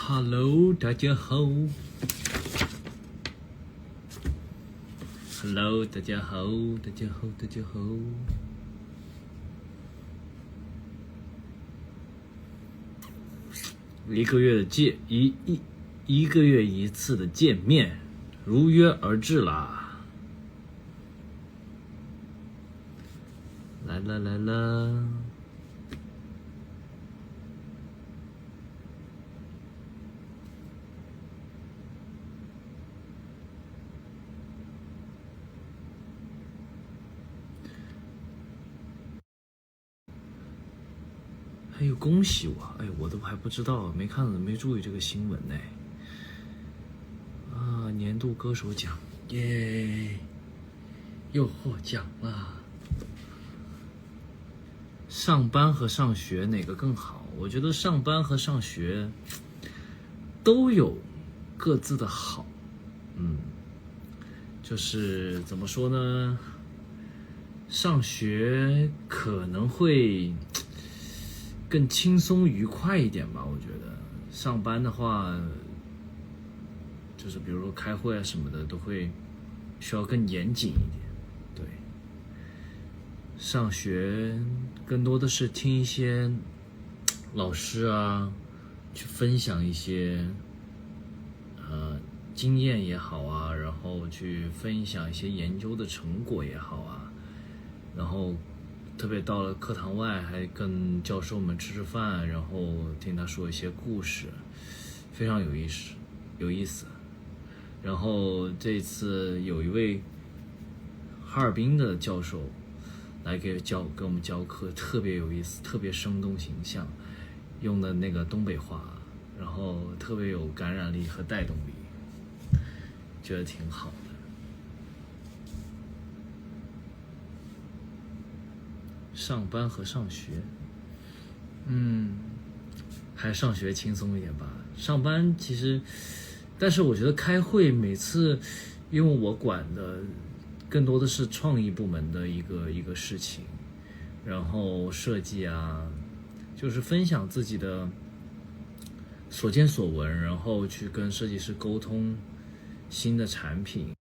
Hello， 大家好。Hello， 大家好，大家好，大家好。一个月一次的见面，如约而至啦！来了来了。还有恭喜我，哎，我都还不知道，没注意这个新闻呢。啊，年度歌手奖，耶，又获奖了。上班和上学哪个更好？我觉得上班和上学都有各自的好，就是怎么说呢？上学可能会更轻松愉快一点吧，我觉得上班的话，就是比如说开会啊什么的，都会需要更严谨一点。对，上学更多的是听一些老师啊，去分享一些经验也好啊，然后去分享一些研究的成果也好啊，然后特别到了课堂外还跟教授们吃饭，然后听他说一些故事，非常有意思。然后这次有一位哈尔滨的教授来给我们教课，特别有意思，特别生动形象，用的那个东北话，然后特别有感染力和带动力，觉得挺好的。上班和上学，还是上学轻松一点吧。上班其实，但是我觉得开会每次，因为我管的更多的是创意部门的一个事情，然后设计啊，就是分享自己的所见所闻，然后去跟设计师沟通新的产品，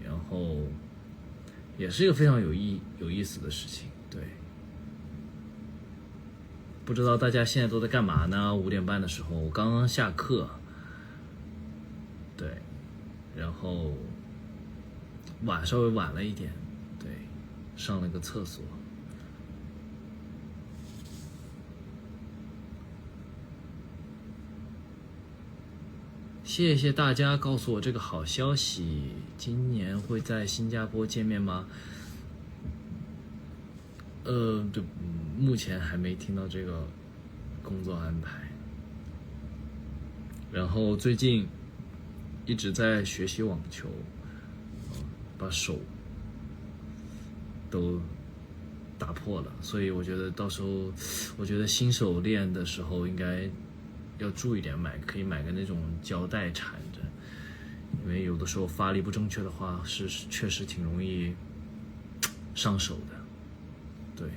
然后也是一个非常有意思的事情。对，不知道大家现在都在干嘛呢？5点半的时候，我刚刚下课，对，然后稍微晚了一点，对，上了个厕所。谢谢大家告诉我这个好消息，今年会在新加坡见面吗？对，目前还没听到这个工作安排。然后最近一直在学习网球，把手都打破了，所以我觉得到时候，我觉得新手练的时候应该要注意点，可以买个那种胶带缠着，因为有的时候发力不正确的话，确实挺容易伤手的。对，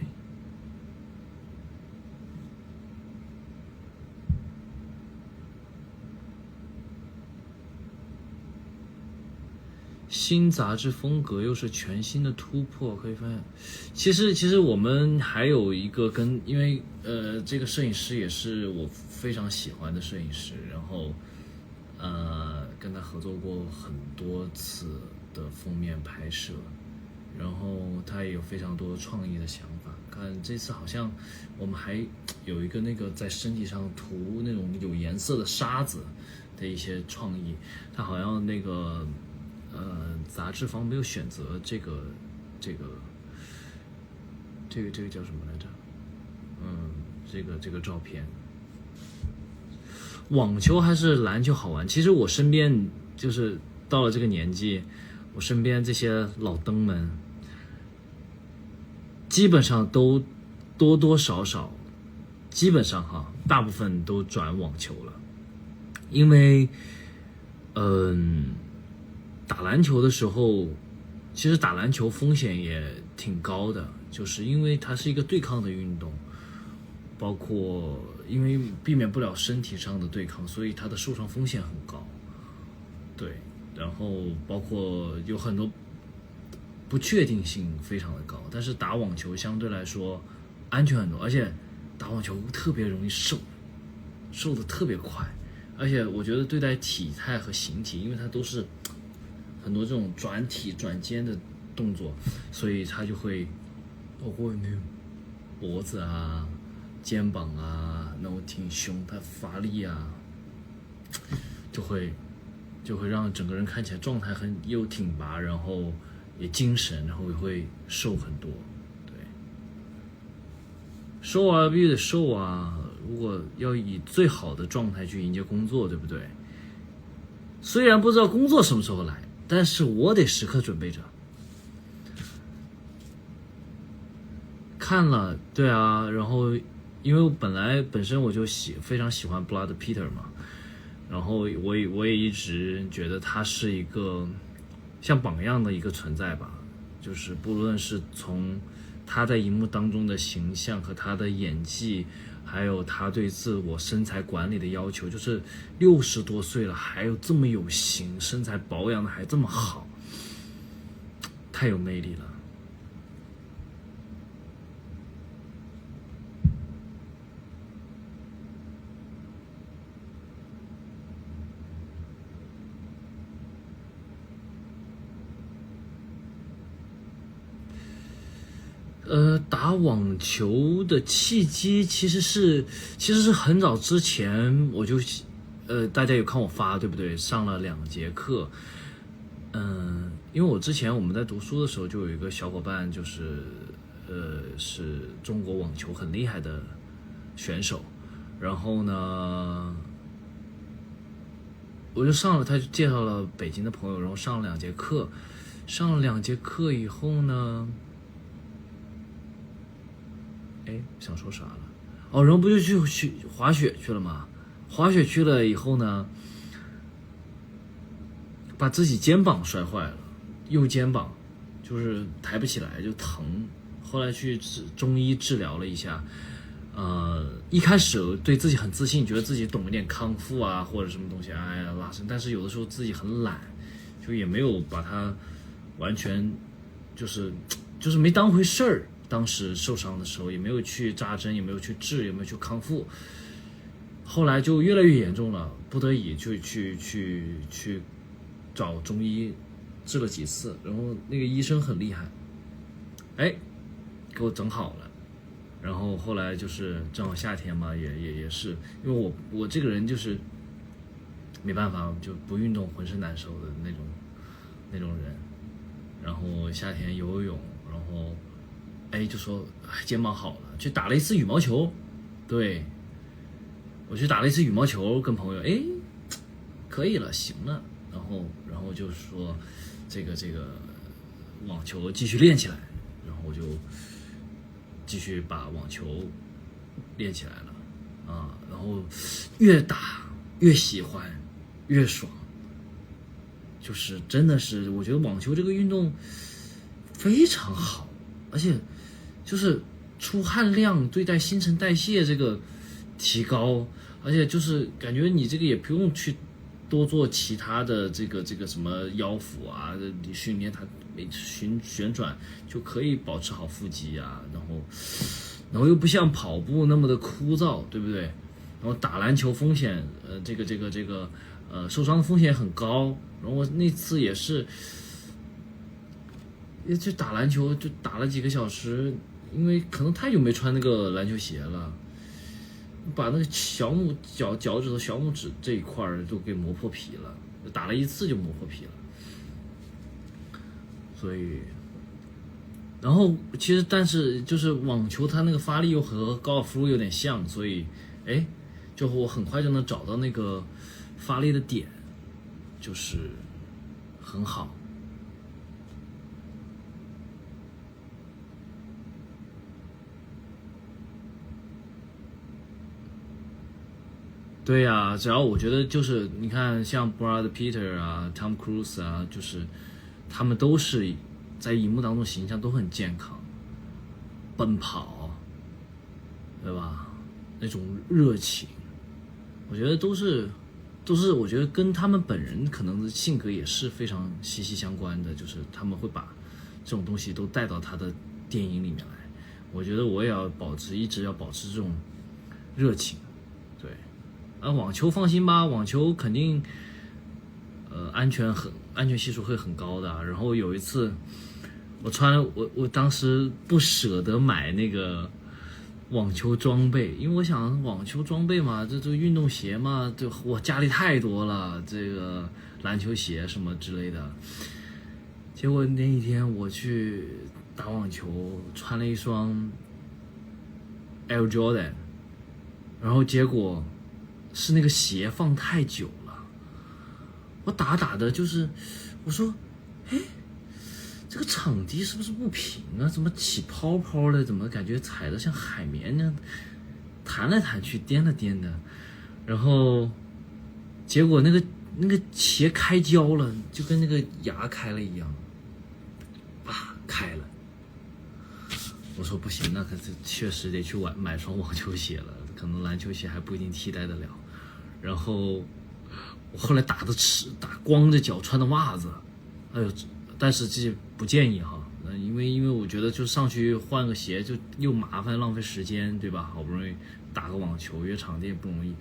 新杂志风格又是全新的突破，可以发现，其实我们还有一个因为这个摄影师也是我非常喜欢的摄影师，然后跟他合作过很多次的封面拍摄，然后他也有非常多创意的想法。看这次好像我们还有一个那个在身体上涂那种有颜色的沙子的一些创意，他好像那个杂志方没有选择这个叫什么来着？这个照片。网球还是篮球好玩？其实我身边就是到了这个年纪，我身边这些老登们，基本上都多多少少，基本上大部分都转网球了，因为打篮球的时候，其实打篮球风险也挺高的，就是因为它是一个对抗的运动，包括因为避免不了身体上的对抗，所以他的受伤风险很高。对，然后包括有很多不确定性非常的高，但是打网球相对来说安全很多，而且打网球特别容易瘦的特别快，而且我觉得对待体态和形体，因为它都是很多这种转体转肩的动作，所以它就会包括那种脖子啊、肩膀啊，然后挺胸，它发力啊，就会让整个人看起来状态又挺拔，然后也精神，然后也会瘦很多。对，瘦啊，必须得瘦啊！如果要以最好的状态去迎接工作，对不对？虽然不知道工作什么时候来，但是我得时刻准备着。看了，对啊，然后因为本身我就非常喜欢 Blood Peter 嘛，然后我也一直觉得他是一个像榜样的一个存在吧，就是不论是从他在荧幕当中的形象和他的演技，还有他对自我身材管理的要求，就是60多岁了还有这么有型，身材保养的还这么好，太有魅力了。打网球的契机其实是很早之前我就，大家有看我发对不对？上了2节课，因为我们在读书的时候就有一个小伙伴，就是是中国网球很厉害的选手，然后呢，我就上了，他就介绍了北京的朋友，然后上了2节课，上了2节课以后呢。想说啥了？然后不就去滑雪去了吗？滑雪去了以后呢，把自己肩膀摔坏了，右肩膀就是抬不起来就疼。后来去中医治疗了一下，一开始对自己很自信，觉得自己懂一点康复啊或者什么东西，拉伸。但是有的时候自己很懒，就也没有把它完全就是没当回事儿。当时受伤的时候也没有去扎针，也没有去治，也没有去康复。后来就越来越严重了，不得已就去找中医治了几次，然后那个医生很厉害，给我整好了。然后后来就是正好夏天嘛，也是因为我这个人就是没办法，就不运动浑身难受的那种人。然后夏天游泳，然后就说肩膀好了，去打了一次羽毛球。对，我去打了一次羽毛球，跟朋友可以了，行了。然后就说这个网球继续练起来，然后我就继续把网球练起来了啊。然后越打越喜欢，越爽。就是真的是，我觉得网球这个运动非常好，而且就是出汗量对待新陈代谢这个提高，而且就是感觉你这个也不用去多做其他的这个什么腰腹啊，你训练它旋转就可以保持好腹肌啊，然后又不像跑步那么的枯燥，对不对？然后打篮球风险，受伤的风险很高。然后我那次也是，就打篮球就打了几个小时，因为可能太久没穿那个篮球鞋了，把那个脚趾头小拇指这一块都给磨破皮了，打了1次就磨破皮了。所以，然后其实但是就是网球它那个发力又和高尔夫有点像，所以就我很快就能找到那个发力的点，就是很好。对呀，只要我觉得就是你看像 Brad Peter 啊 Tom Cruise 啊，就是他们都是在荧幕当中形象都很健康，奔跑，对吧？那种热情，我觉得都是我觉得跟他们本人可能的性格也是非常息息相关的，就是他们会把这种东西都带到他的电影里面来。我觉得我也要一直要保持这种热情。对，网球放心吧，网球肯定安全系数会很高的。然后有一次我当时不舍得买那个网球装备，因为我想网球装备嘛，这运动鞋嘛，我家里太多了，这个篮球鞋什么之类的。结果那一天我去打网球，穿了一双 Air Jordan， 然后结果是那个鞋放太久了，我打的就是我说，哎，这个场地是不是不平啊？怎么起泡泡的？怎么感觉踩得像海绵那样，弹来弹去，颠了颠的？然后结果那个鞋开胶了，就跟那个牙开了一样，开了。我说不行，那可是确实得去买双网球鞋了，可能篮球鞋还不一定替代得了。然后我后来打光着脚穿的袜子，哎呦，但是这不建议哈，因为我觉得就上去换个鞋就又麻烦浪费时间，对吧？好不容易打个网球，约场地也不容易。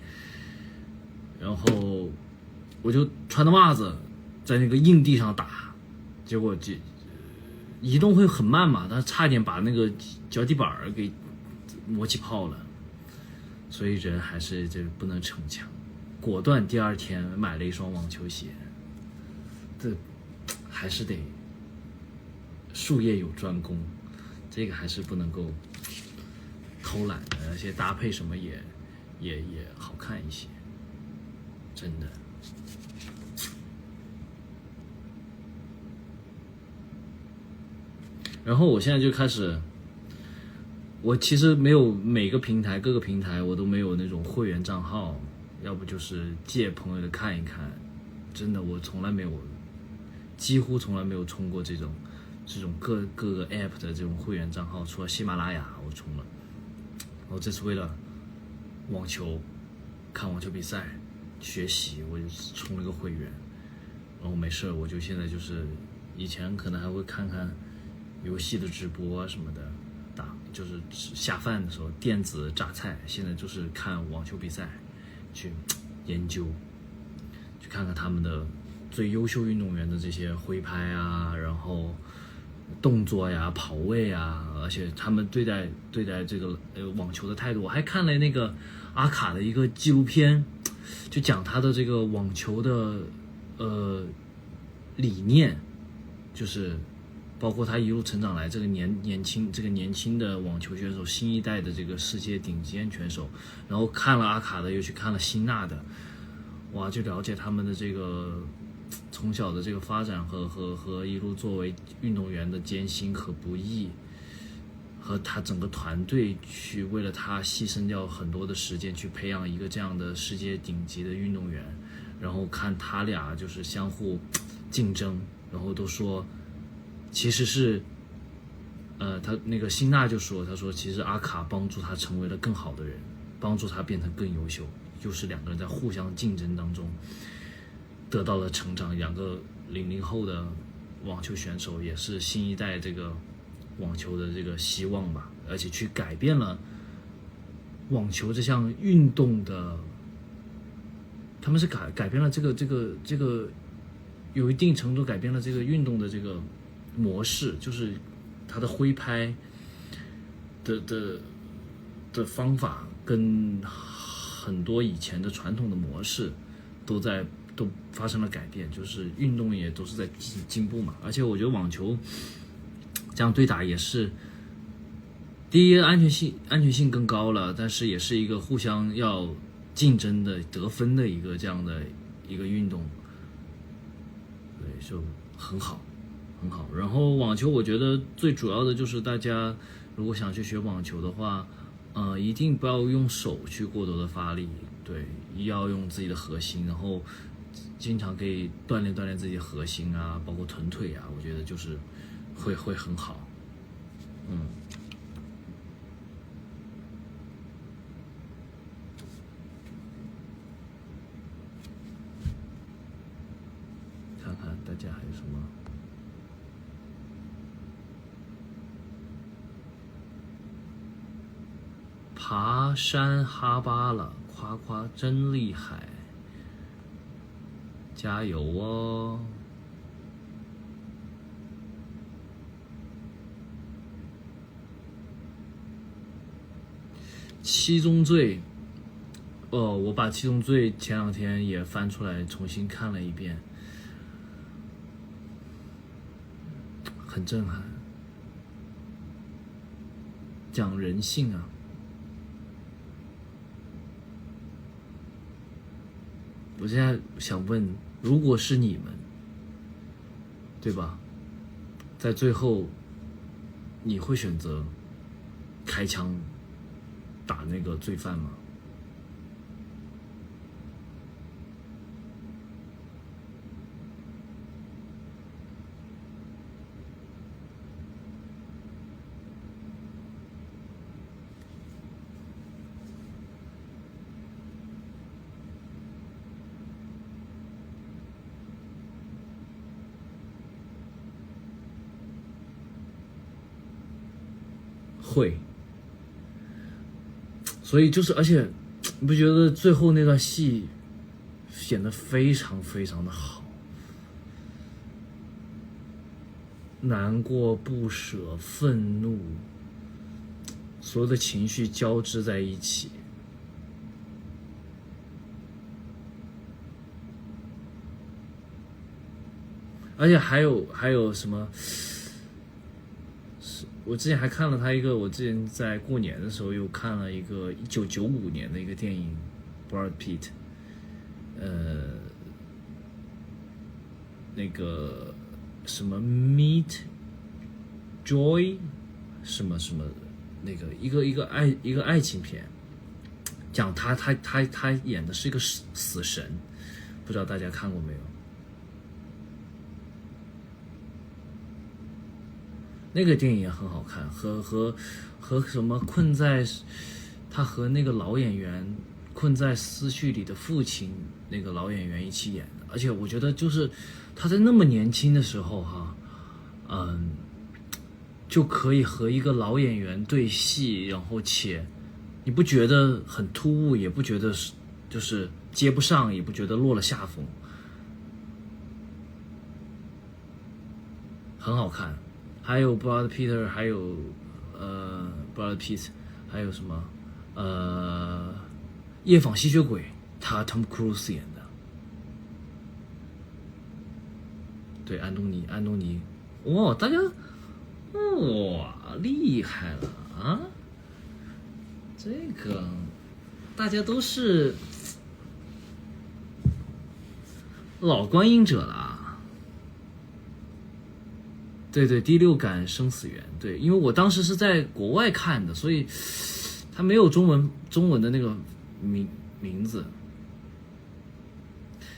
然后我就穿的袜子在那个硬地上打，结果移动会很慢嘛，但差点把那个脚底板给磨起泡了，所以人还是这不能逞强，果断第二天买了一双网球鞋。这还是得术业有专攻，这个还是不能够偷懒的，而且搭配什么也好看一些，真的。然后我现在就开始，我其实没有各个平台我都没有那种会员账号，要不就是借朋友的看一看，真的我几乎从来没有充过这种各个 app 的这种会员账号，除了喜马拉雅我充了，然后这次为了网球看网球比赛学习，我就充了个会员，然后没事我就现在就是以前可能还会看看游戏的直播啊什么的，就是下饭的时候电子榨菜，现在就是看网球比赛，去研究，去看看他们的最优秀运动员的这些挥拍啊，然后动作呀、跑位啊，而且他们对待这个网球的态度。我还看了那个阿卡的一个纪录片，就讲他的这个网球的理念，就是包括他一路成长来这个年轻的网球选手，新一代的这个世界顶尖选手，然后看了阿卡的，又去看了辛纳的，哇，就了解他们的这个从小的这个发展和一路作为运动员的艰辛和不易，和他整个团队去为了他牺牲掉很多的时间去培养一个这样的世界顶级的运动员，然后看他俩就是相互竞争，然后都说其实是他那个辛纳就说，他说其实阿卡帮助他成为了更好的人，帮助他变成更优秀，就是两个人在互相竞争当中得到了成长。两个00后的网球选手也是新一代这个网球的这个希望吧，而且去改变了网球这项运动的，他们是改变了这个有一定程度改变了这个运动的这个模式，就是他的挥拍的方法跟很多以前的传统的模式都发生了改变，就是运动也都是在进步嘛。而且我觉得网球这样对打也是，第一安全性更高了，但是也是一个互相要竞争的得分的一个这样的一个运动，对，就很好。然后网球我觉得最主要的就是大家如果想去学网球的话，一定不要用手去过多的发力，对，要用自己的核心，然后经常可以锻炼自己的核心啊，包括臀腿啊，我觉得就是会很好。爬山哈巴了，夸夸真厉害，加油哦！七宗罪，我把七宗罪前2天也翻出来重新看了一遍，很震撼，讲人性啊。我现在想问，如果是你们，对吧？在最后，你会选择开枪打那个罪犯吗？会，所以就是，而且你不觉得最后那段戏显得非常非常的好，难过、不舍、愤怒，所有的情绪交织在一起。而且还有什么？我之前还看了他一个，我之前在过年的时候又看了一个1995年的一个电影 ，Brad Pitt， 那个什么 Meet Joy， 什么什么那个一个爱情片，讲他演的是一个死神，不知道大家看过没有？那个电影也很好看，和什么困在，他和那个老演员困在思绪里的父亲那个老演员一起演的，而且我觉得就是他在那么年轻的时候就可以和一个老演员对戏，然后且你不觉得很突兀，也不觉得就是接不上，也不觉得落了下风，很好看。还有 Brad Pitt， 还有Brad Pitt， 还有什么夜访吸血鬼，他 Tom Cruise 演的，对，安东尼，哇，大家哇厉害了啊！这个大家都是老观影者了啊。对，第六感生死缘，对，因为我当时是在国外看的，所以他没有中文的那个名字。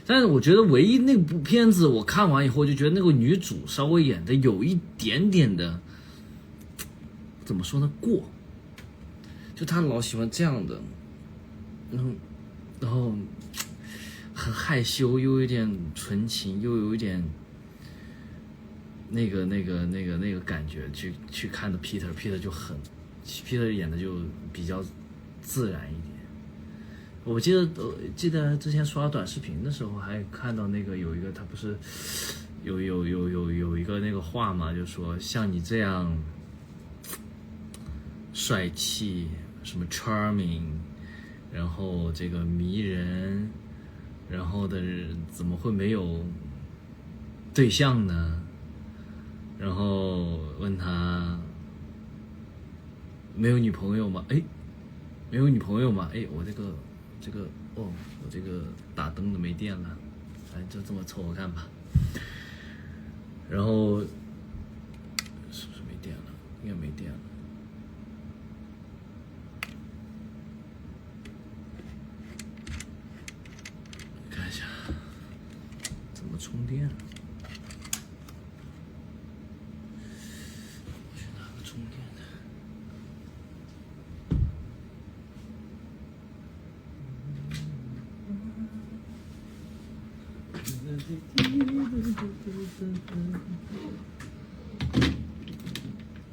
但是我觉得唯一那部片子我看完以后，就觉得那个女主稍微演的有一点点的，怎么说呢，过，就她老喜欢这样的，然后很害羞，又有点纯情，又有一点那个感觉，去看的 Peter 就很 Peter 演的就比较自然一点。我记得之前刷短视频的时候还看到那个有一个，他不是有一个那个话嘛，就说像你这样帅气，什么 charming， 然后这个迷人，然后的人怎么会没有对象呢？然后问他没有女朋友吗？哎，没有女朋友吗？哎，我这个我这个打灯的没电了，哎，就这么凑合看吧。然后是不是没电了？应该没电了。看一下怎么充电。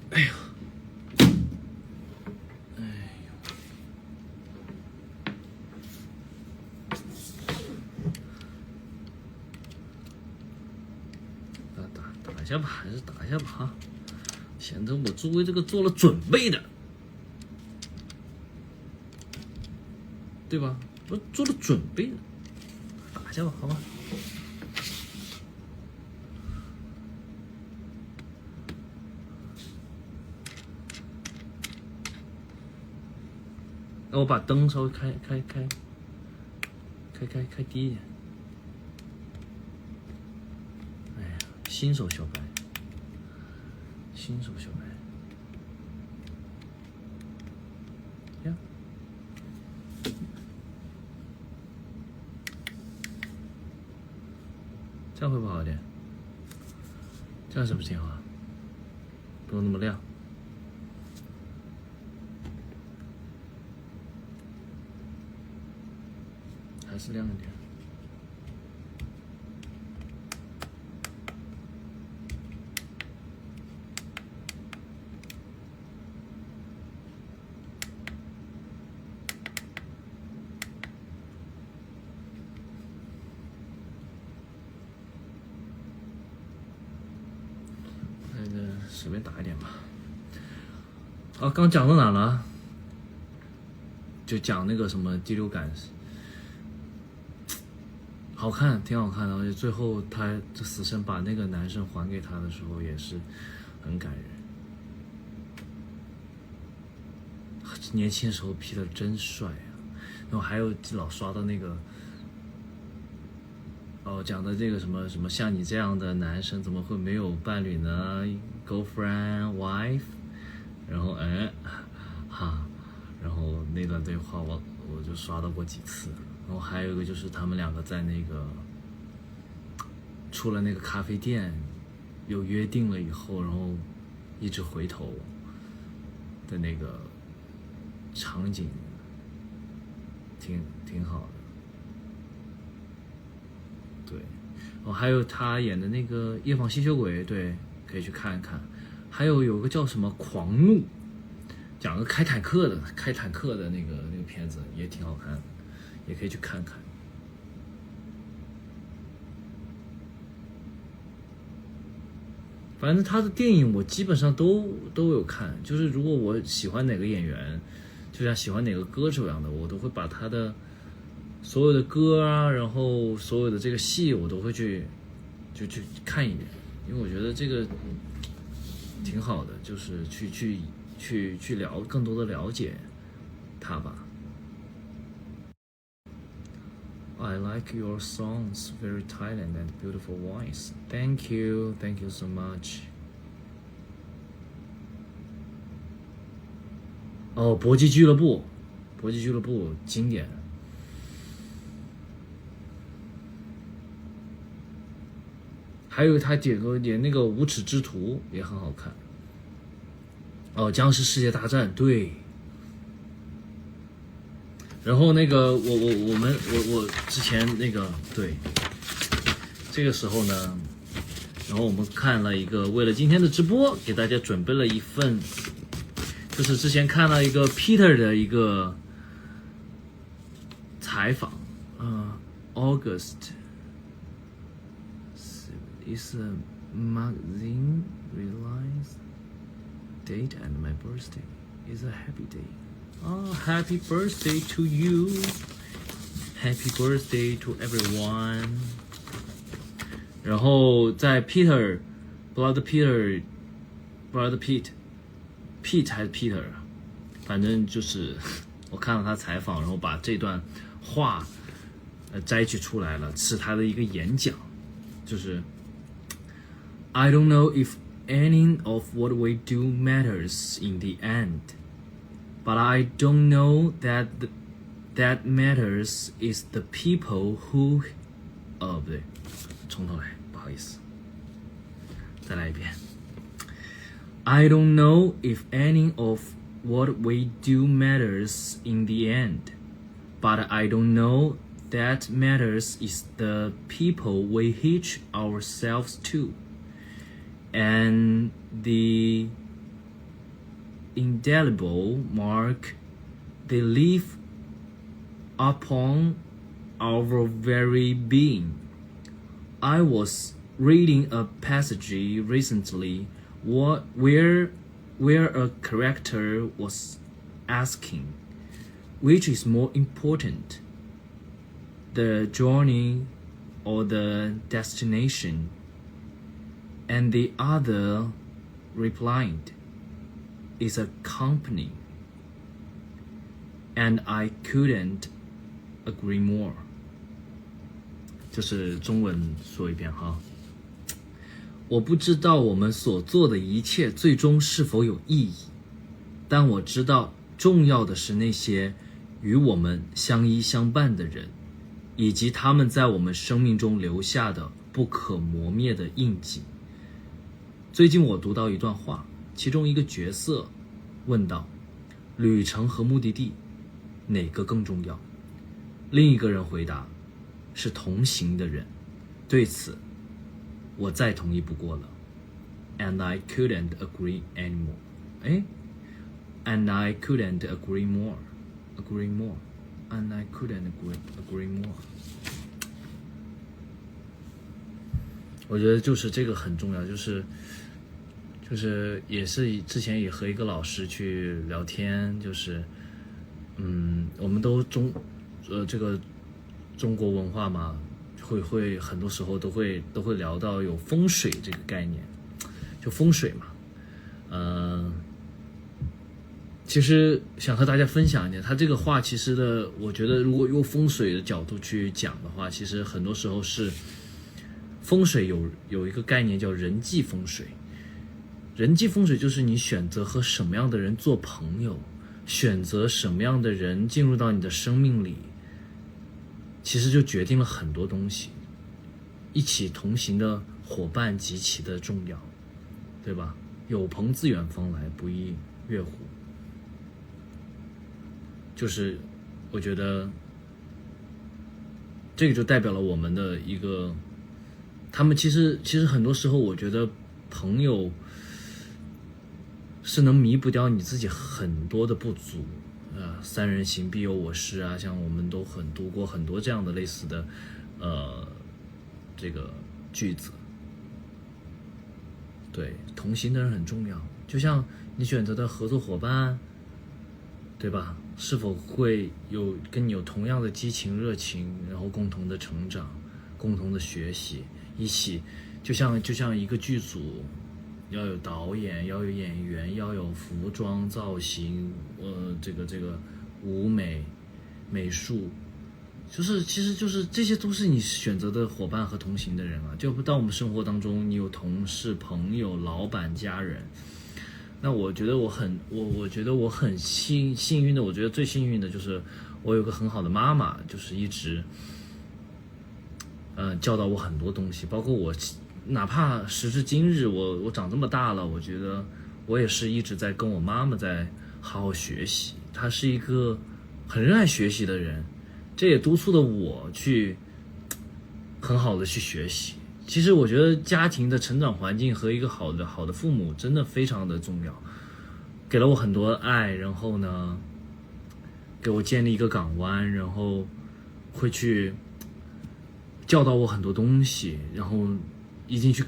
哎呦，一下吧，还是打一下吧哈，显得我作为这个做了准备的，对吧？我做了准备的，打一下吧，好吧。那我把灯稍微开低一点。哎呀，新手小白，呀，这样会不会好一点？这样是不是挺好？不用那么亮。还是亮一点。随便打一点吧。啊，刚讲到哪了？就讲那个什么第六感，好看，挺好看的。而且最后他这死神把那个男生还给他的时候，也是很感人。年轻时候 Peter 真帅啊！然后还有老刷到那个，讲的这个什么什么，像你这样的男生怎么会没有伴侣呢 ？Girlfriend, wife， 然后然后那段对话我就刷到过几次。然后还有一个就是他们两个在那个出了那个咖啡店，有约定了以后，然后一直回头的那个场景，挺好的。对，还有他演的那个《夜访吸血鬼》，对，可以去看一看。还有个叫什么《狂怒》，讲个开坦克的那个片子也挺好看的，也可以去看看。反正他的电影我基本上都有看，就是如果我喜欢哪个演员，就像喜欢哪个歌手一样的，我都会把他的所有的歌啊，然后所有的这个戏我都会去看一遍，因为我觉得这个挺好的，就是去更多的了解他吧。I like your songs, very Thailand and beautiful voice. Thank you so much. 搏击俱乐部经典。还有他演那个无耻之徒也很好看。僵尸世界大战，对。然后那个我之前那个对，这个时候呢，然后我们看了一个，为了今天的直播给大家准备了一份，就是之前看了一个 Peter 的一个采访August is a magazine release date and my birthday is a happy day.Happy birthday to you. Happy birthday to everyone. 然后在 Blood Peter 还是 Peter， 反正就是我看了他采访，然后把这段话摘取出来了，是他的一个演讲，就是 I don't know if any of what we do matters in the end.But I don't know that matters is the people who 不对，从头来，不好意思，再来一遍。I don't know if any of what we do matters in the end, but I don't know that matters is the people we hitch ourselves to, and the indelible mark they leave upon our very being. I was reading a passage recently where a character was asking, which is more important, the journey or the destination? And the other replied, is a company. And I couldn't agree more. 这是中文说一遍哈。我不知道我们所做的一切最终是否有意义，但我知道重要的是那些与我们相依相伴的人，以及他们在我们生命中留下的不可磨灭的印记。最近我读到一段话，其中一个角色问道：旅程和目的地哪个更重要？另一个人回答：是同行的人。对此我再同意不过了。 And I couldn't agree anymore. And I couldn't agree more. And I couldn't agree more. 我觉得就是这个很重要，就是也是之前也和一个老师去聊天，就是我们都这个中国文化嘛，会很多时候都会聊到有风水这个概念，就风水嘛，其实想和大家分享一点，他这个话其实我觉得如果用风水的角度去讲的话，其实很多时候是风水有一个概念叫人际风水。人际风水就是你选择和什么样的人做朋友，选择什么样的人进入到你的生命里，其实就决定了很多东西。一起同行的伙伴极其的重要，对吧？有朋自远方来，不亦乐乎。就是我觉得这个就代表了我们的一个，他们其实很多时候我觉得朋友是能弥补掉你自己很多的不足，三人行必有我师啊，像我们都读过很多这样的类似的这个句子。对，同行的人很重要，就像你选择的合作伙伴，对吧？是否会跟你有同样的激情热情，然后共同的成长，共同的学习，一起就像一个剧组，要有导演，要有演员，要有服装造型，这个舞美美术，其实就是这些都是你选择的伙伴和同行的人啊。就到我们生活当中，你有同事、朋友、老板、家人。那我觉得我很幸运的，我觉得最幸运的就是我有个很好的妈妈，就是一直教导我很多东西，包括我哪怕时至今日我长这么大了，我觉得我也是一直在跟我妈妈在好好学习。她是一个很热爱学习的人，这也督促了我去很好的去学习。其实我觉得家庭的成长环境和一个好的父母真的非常的重要，给了我很多爱，然后呢给我建立一个港湾，然后会去教导我很多东西，然后一定去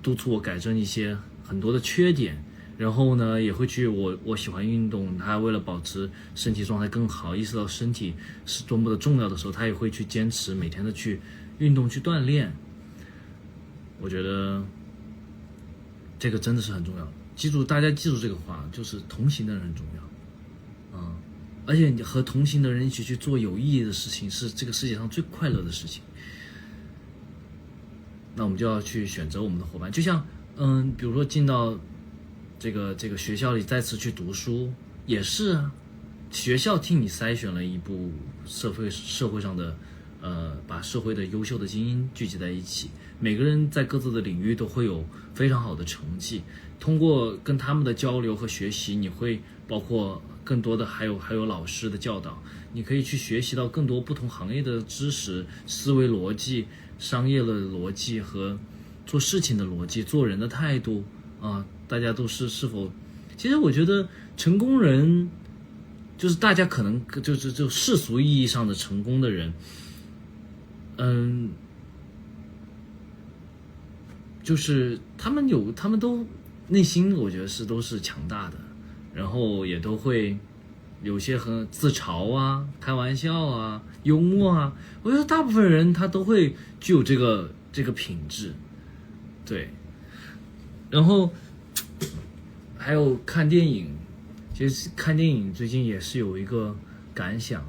督促我改正一些很多的缺点，然后呢也会去我喜欢运动，他为了保持身体状态更好，意识到身体是多么的重要的时候，他也会去坚持每天的去运动去锻炼。我觉得这个真的是很重要，大家记住这个话，就是同行的人很重要，而且你和同行的人一起去做有意义的事情，是这个世界上最快乐的事情。那我们就要去选择我们的伙伴，就像比如说进到这个学校里再次去读书，也是啊，学校替你筛选了一部社会上的把社会的优秀的精英聚集在一起，每个人在各自的领域都会有非常好的成绩。通过跟他们的交流和学习，你会包括更多的还有老师的教导，你可以去学习到更多不同行业的知识、思维逻辑、商业的逻辑和做事情的逻辑、做人的态度啊。大家都是否？其实我觉得成功人，就是大家可能就世俗意义上的成功的人。就是他们都内心我觉得都是强大的，然后也都会有些很自嘲啊、开玩笑啊、幽默啊，我觉得大部分人他都会具有这个品质，对。然后还有看电影，其实看电影最近也是有一个感想，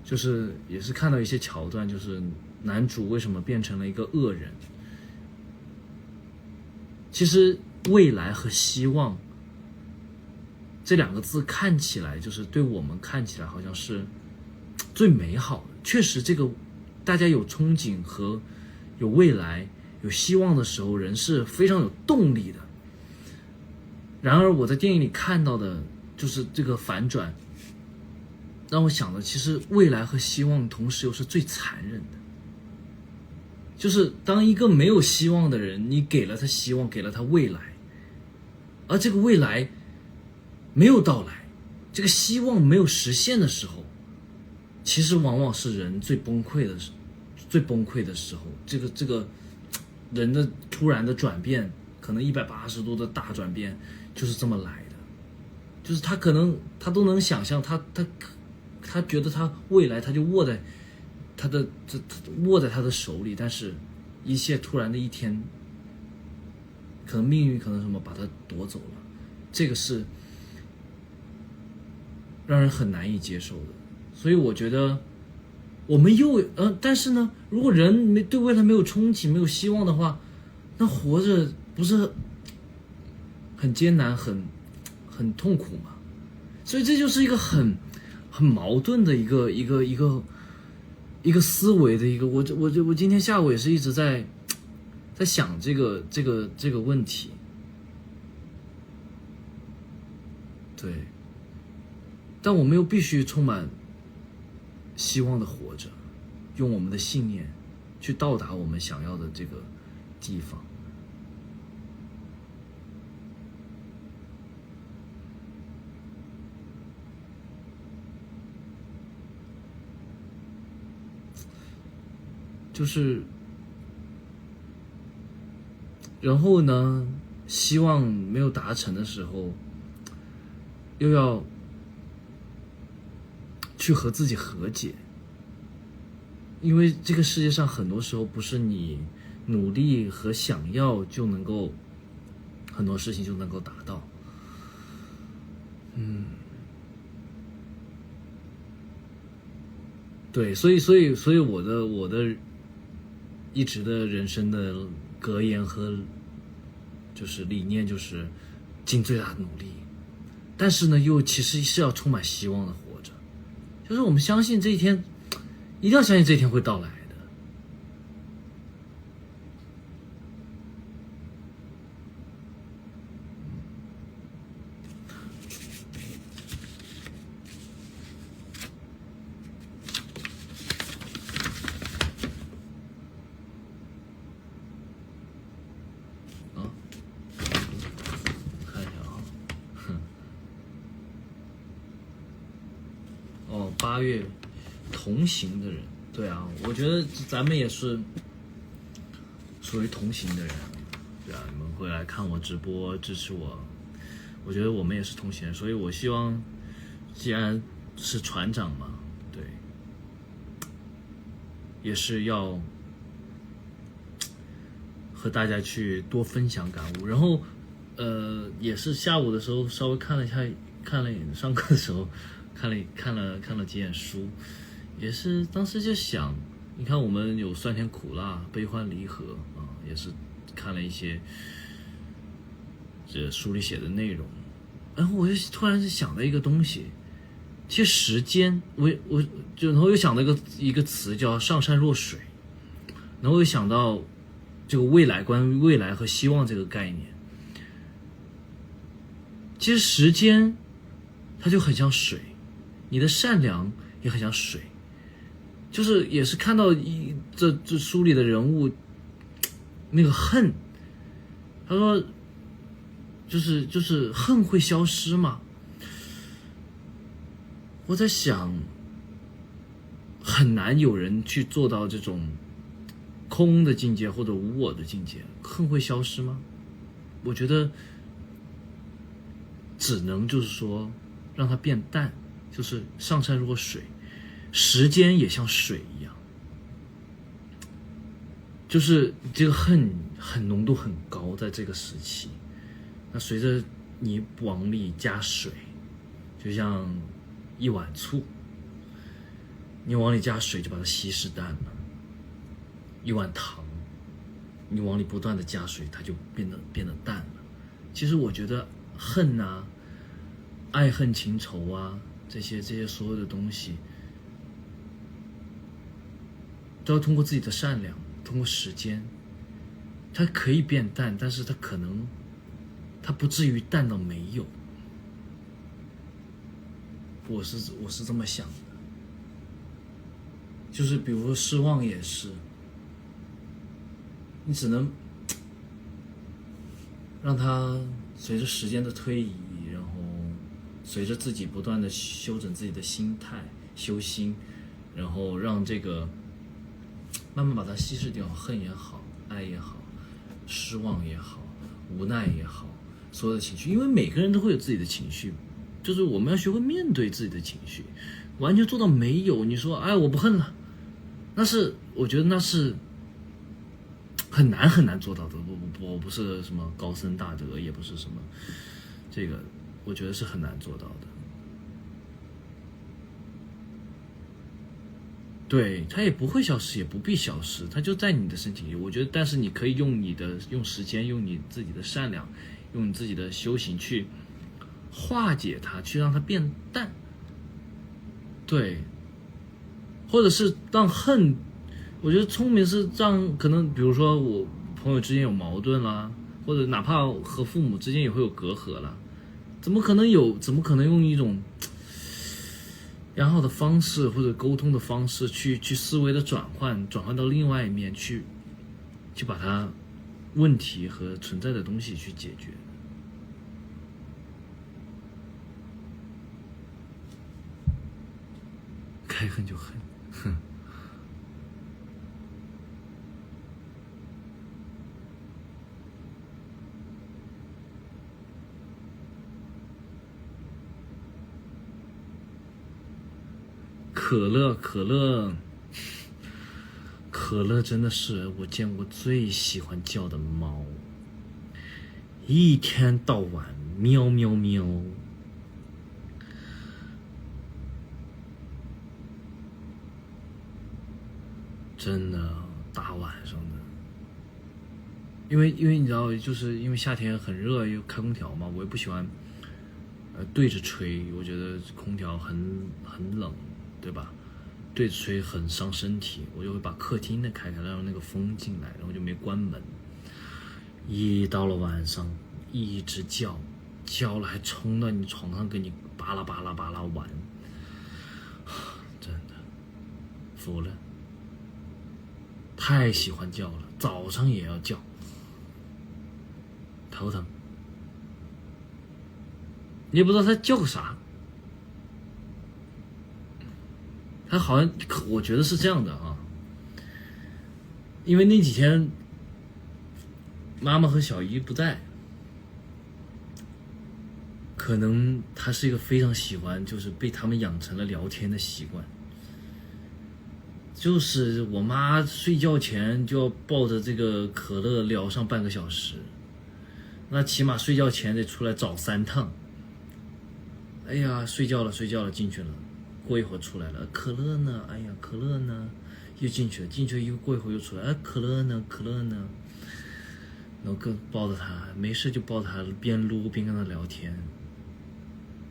就是也是看到一些桥段，就是男主为什么变成了一个恶人。其实未来和希望这两个字看起来就是对我们看起来好像是最美好的，确实这个大家有憧憬和有未来有希望的时候，人是非常有动力的。然而我在电影里看到的就是这个反转，让我想的其实未来和希望同时又是最残忍的。就是当一个没有希望的人，你给了他希望，给了他未来，而这个未来没有到来，这个希望没有实现的时候，其实往往是人最崩溃的时候。这个人的突然的转变，可能180度的大转变就是这么来的。就是他可能他都能想象，他觉得他未来他就握在他的手里，但是一切突然的一天，可能命运可能什么把他夺走了，这个是让人很难以接受的。所以我觉得我们但是呢，如果人对未来没有憧憬没有希望的话，那活着不是很艰难很痛苦吗？所以这就是一个很矛盾的一个思维的一个，我今天下午也是一直在想这个问题。对，但我们又必须充满希望的活着，用我们的信念去到达我们想要的这个地方。就是，然后呢，希望没有达成的时候，又要去和自己和解，因为这个世界上很多时候不是你努力和想要就能够，很多事情就能够达到。对，所以我的一直的人生的格言和就是理念就是尽最大的努力，但是呢又其实是要充满希望的活着，就是我们相信这一天，一定要相信这一天会到来的。8月同行的人，对啊，我觉得咱们也是属于同行的人，对啊，你们会来看我直播支持我，我觉得我们也是同行人，所以我希望既然是船长嘛，对，也是要和大家去多分享感悟。然后也是下午的时候稍微看了上课的时候看了几眼书，也是当时就想，你看我们有酸甜苦辣、悲欢离合啊，也是看了一些这书里写的内容，然后我就突然想到一个东西，其实时间，我然后又想到一个词叫上善若水，然后又想到这个关于未来和希望这个概念，其实时间它就很像水。你的善良也很像水，就是也是看到这书里的人物那个恨，他说就是恨会消失嘛。我在想，很难有人去做到这种空的境界或者无我的境界，恨会消失吗？我觉得只能就是说让它变淡，就是上善若水，时间也像水一样，就是这个恨浓度很高，在这个时期，那随着你往里加水，就像一碗醋，你往里加水就把它稀释淡了；一碗糖，你往里不断的加水，它就变得淡了。其实我觉得恨啊、爱恨情仇啊，这些所有的东西，都要通过自己的善良，通过时间，它可以变淡，但是它不至于淡到没有。我是这么想的，就是比如说失望也是，你只能让它随着时间的推移，然后随着自己不断的修整自己的心态、修心，然后让这个慢慢把它稀释掉，恨也好，爱也好，失望也好，无奈也好，所有的情绪，因为每个人都会有自己的情绪。就是我们要学会面对自己的情绪，完全做到没有。你说，哎，我不恨了，我觉得那是很难做到的。我不是什么高僧大德，也不是什么这个，我觉得是很难做到的。对，它也不会消失，也不必消失，它就在你的身体里。我觉得，但是你可以用时间，用你自己的善良，用你自己的修行去化解它，去让它变淡。对，或者是让恨，我觉得聪明是让可能比如说我朋友之间有矛盾啦，或者哪怕和父母之间也会有隔阂啦，怎么可能用一种良好的方式或者沟通的方式去思维的转换到另外一面去把它问题和存在的东西去解决。该恨就恨，哼。可乐真的是我见过最喜欢叫的猫，一天到晚喵喵喵。真的大晚上的，因为你知道，就是因为夏天很热，又开空调嘛，我也不喜欢对着吹，我觉得空调很冷，对吧？对着吹很伤身体，我就会把客厅的开开，让那个风进来，然后就没关门。一到了晚上，一直叫了还冲到你床上跟你巴拉巴拉巴拉玩，真的服了。太喜欢叫了，早上也要叫，头疼。你也不知道他叫个啥，他好像我觉得是这样的啊，因为那几天妈妈和小姨不在，可能他是一个非常喜欢，就是被他们养成了聊天的习惯。就是我妈睡觉前就要抱着这个可乐聊上半个小时，那起码睡觉前得出来找3趟。哎呀，睡觉了进去了，过一会儿出来了，可乐呢？哎呀，可乐呢？又进去了，又过一会儿又出来，可乐呢？然后更抱着他，没事就抱着他，边撸边跟他聊天。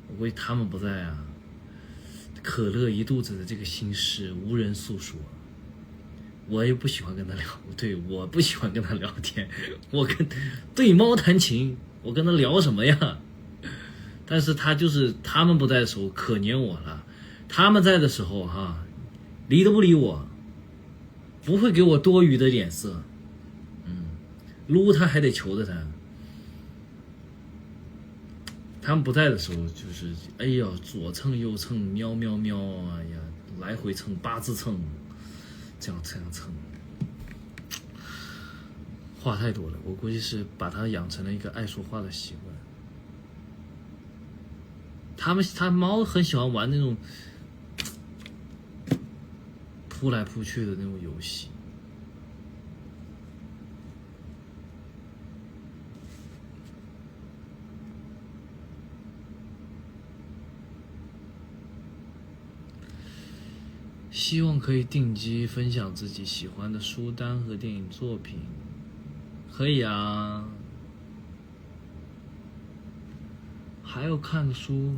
我估计他们不在啊，可乐一肚子的这个心事无人诉说，我也不喜欢跟他聊，对，我不喜欢跟他聊天，我跟对猫弹琴，我跟他聊什么呀？但是他就是他们不在的时候可黏我了，他们在的时候哈，理都不理我，不会给我多余的脸色，撸他还得求着他。他们不在的时候，就是哎呀，左蹭右蹭，喵喵喵，哎呀，来回蹭，8字蹭，这样蹭。话太多了，我估计是把它养成了一个爱说话的习惯。它猫很喜欢玩那种扑来扑去的那种游戏。希望可以定期分享自己喜欢的书单和电影作品。可以啊，还要看书，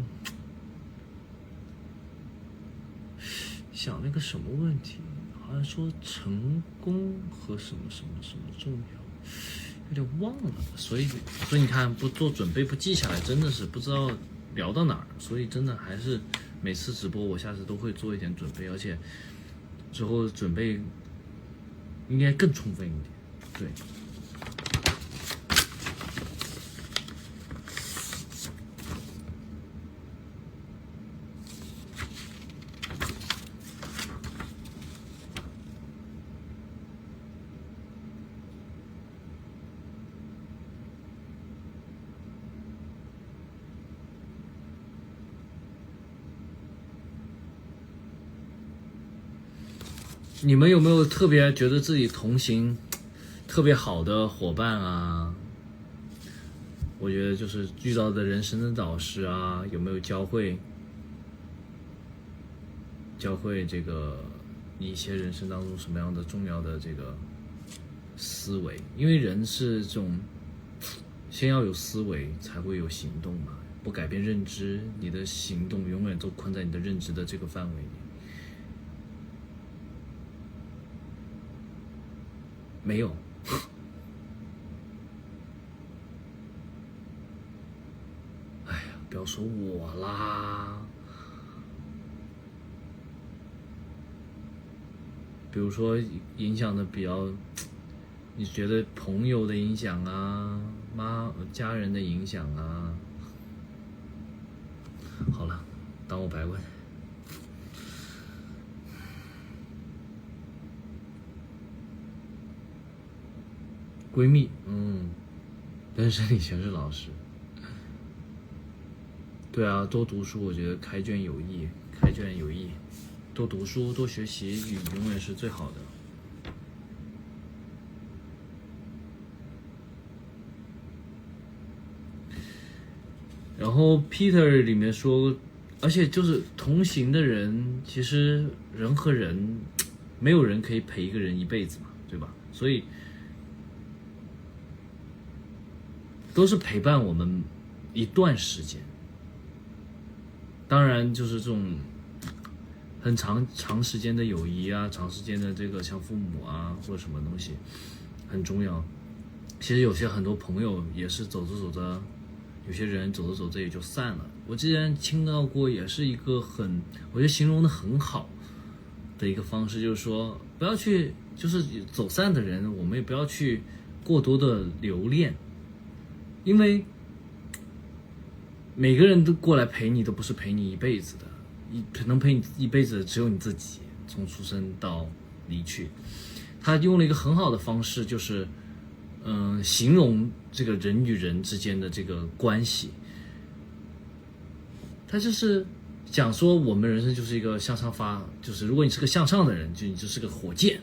想那个什么问题，好像说成功和什么什么什么重要，有点忘了，所以你看，不做准备不记下来，真的是不知道聊到哪儿，所以真的还是每次直播我下次都会做一点准备，而且之后准备应该更充分一点，对。你们有没有特别觉得自己同行特别好的伙伴啊？我觉得就是遇到的人生的导师啊，有没有教会这个一些人生当中什么样的重要的这个思维？因为人是这种先要有思维才会有行动嘛，不改变认知，你的行动永远都困在你的认知的这个范围里。没有，哎呀，不要说我啦，比如说影响的比较，你觉得朋友的影响啊，家人的影响啊，好了，当我白问。闺蜜，人生理学是老师。对啊，多读书，我觉得开卷有益，多读书，多学习，永远是最好的。然后 Peter 里面说，而且就是同行的人，其实人和人，没有人可以陪一个人一辈子嘛，对吧？所以都是陪伴我们一段时间。当然，就是这种很长时间的友谊啊，长时间的这个像父母啊或者什么东西很重要。其实有些很多朋友也是走着走着，有些人走着走着也就散了。我之前听到过，也是一个我觉得形容的很好的一个方式，就是说不要去，就是走散的人，我们也不要去过多的留恋，因为每个人都过来陪你，都不是陪你一辈子的，能陪你一辈子的只有你自己，从出生到离去。他用了一个很好的方式，就是形容这个人与人之间的这个关系。他就是讲说，我们人生就是一个向上发，就是如果你是个向上的人，你就是个火箭。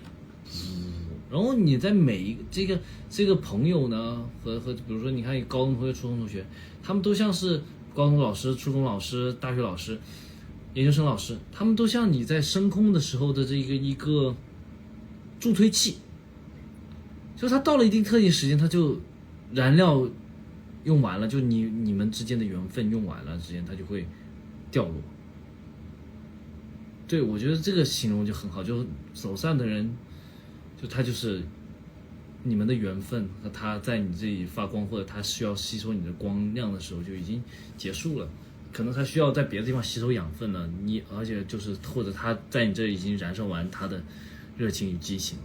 然后你在每一个这个朋友呢，和比如说你看高中同学、初中同学，他们都像是高中老师、初中老师、大学老师、研究生老师，他们都像你在升空的时候的这一个助推器，就是他到了一定特定时间，他就燃料用完了，就你们之间的缘分用完了之间，他就会掉落。对，我觉得这个形容就很好，就走散的人，就他就是你们的缘分和他在你这里发光，或者他需要吸收你的光亮的时候就已经结束了，可能他需要在别的地方吸收养分了，而且就是或者他在你这里已经燃烧完他的热情与激情了。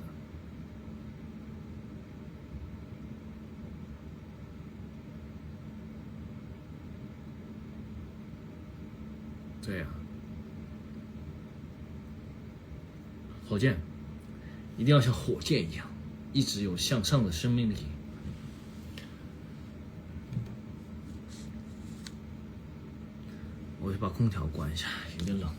对呀，火箭一定要像火箭一样，一直有向上的生命力。我就把空调关一下，有点冷。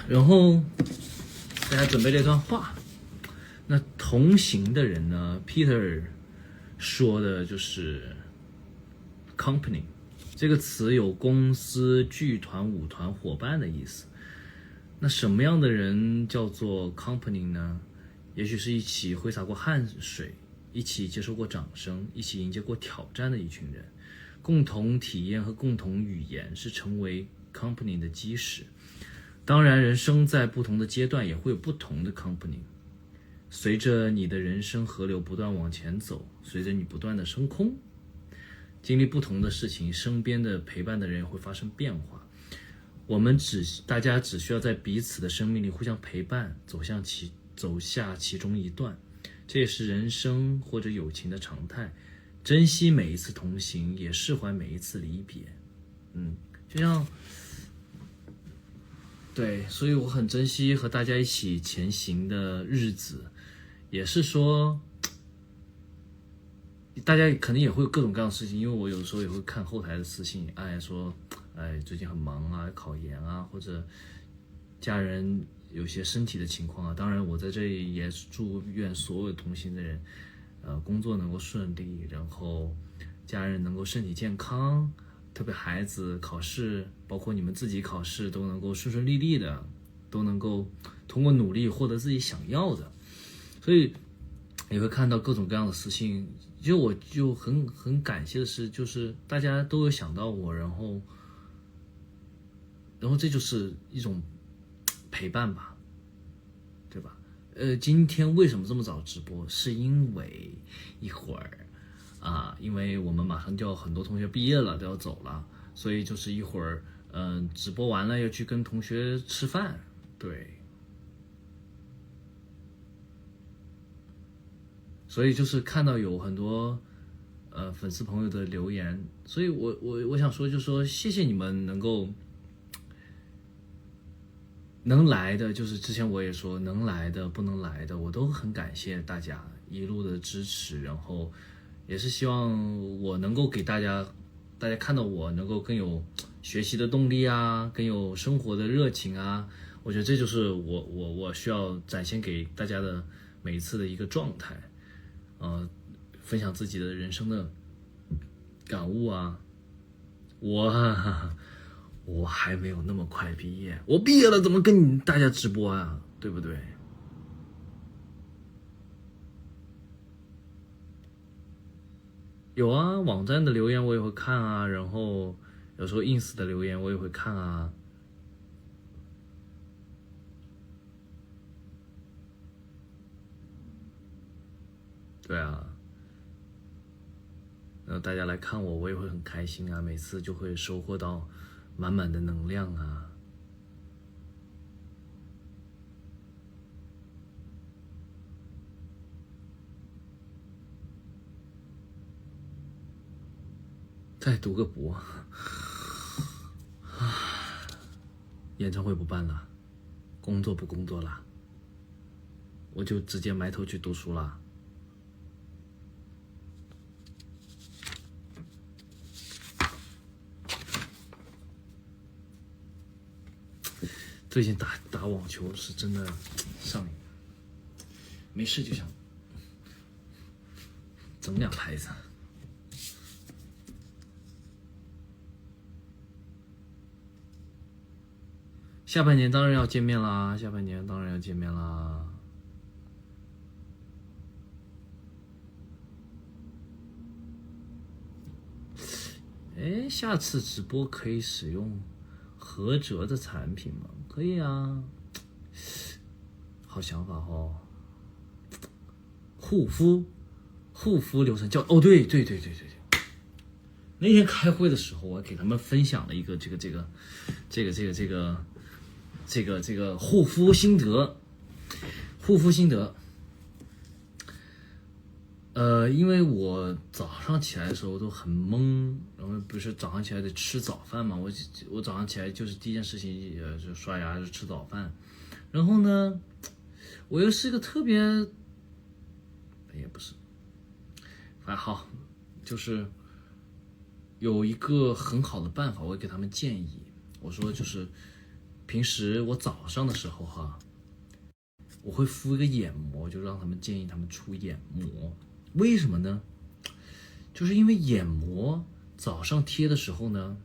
然后大家准备了一段话，那同行的人呢 ，Peter 说的就是 company 这个词有公司、剧团、舞团、伙伴的意思。那什么样的人叫做 company 呢？也许是一起挥洒过汗水，一起接受过掌声，一起迎接过挑战的一群人。共同体验和共同语言是成为 company 的基石。当然，人生在不同的阶段也会有不同的 company。随着你的人生河流不断往前走，随着你不断的升空，经历不同的事情，身边的陪伴的人也会发生变化。大家只需要在彼此的生命里互相陪伴，走下其中一段，这也是人生或者友情的常态。珍惜每一次同行，也释怀每一次离别。就像对，所以我很珍惜和大家一起前行的日子，也是说，大家可能也会有各种各样的事情，因为我有时候也会看后台的私信，说，最近很忙啊，考研啊，或者家人有些身体的情况啊。当然，我在这里也祝愿所有同行的人，工作能够顺利，然后家人能够身体健康。特别孩子考试，包括你们自己考试都能够顺顺利利的，都能够通过努力获得自己想要的。所以也会看到各种各样的私信，就我就很感谢的是，就是大家都有想到我，然后这就是一种陪伴吧，对吧？今天为什么这么早直播？是因为一会儿因为我们马上就要很多同学毕业了，都要走了，所以就是一会儿直播完了要去跟同学吃饭。对，所以就是看到有很多粉丝朋友的留言，所以我想说，就说谢谢你们能来的，就是之前我也说能来的不能来的，我都很感谢大家一路的支持，然后也是希望我能够给大家看到我能够更有学习的动力啊，更有生活的热情啊。我觉得这就是我需要展现给大家的每一次的一个状态，分享自己的人生的感悟啊。我还没有那么快毕业，我毕业了怎么跟大家直播啊？对不对？有啊，网站的留言我也会看啊，然后有时候 ins 的留言我也会看啊。对啊，然后大家来看我也会很开心啊，每次就会收获到满满的能量啊。再读个博，演唱会不办了，工作不工作了，我就直接埋头去读书了。最近打网球是真的上瘾，没事就想整两拍子。下半年当然要见面啦，下半年当然要见面啦。下次直播可以使用何哲的产品吗？可以啊，好想法哦。护肤流程教对，那天开会的时候，我给他们分享了一个这个护肤心得。因为我早上起来的时候都很懵，然后不是早上起来得吃早饭嘛，我早上起来就是第一件事情，就刷牙就吃早饭，然后呢，我又是个特别，也不是，反正好，就是有一个很好的办法，我给他们建议，我说就是平时我早上的时候哈，我会敷一个眼膜，就让他们建议他们出眼膜。为什么呢？就是因为眼膜早上贴的时候呢，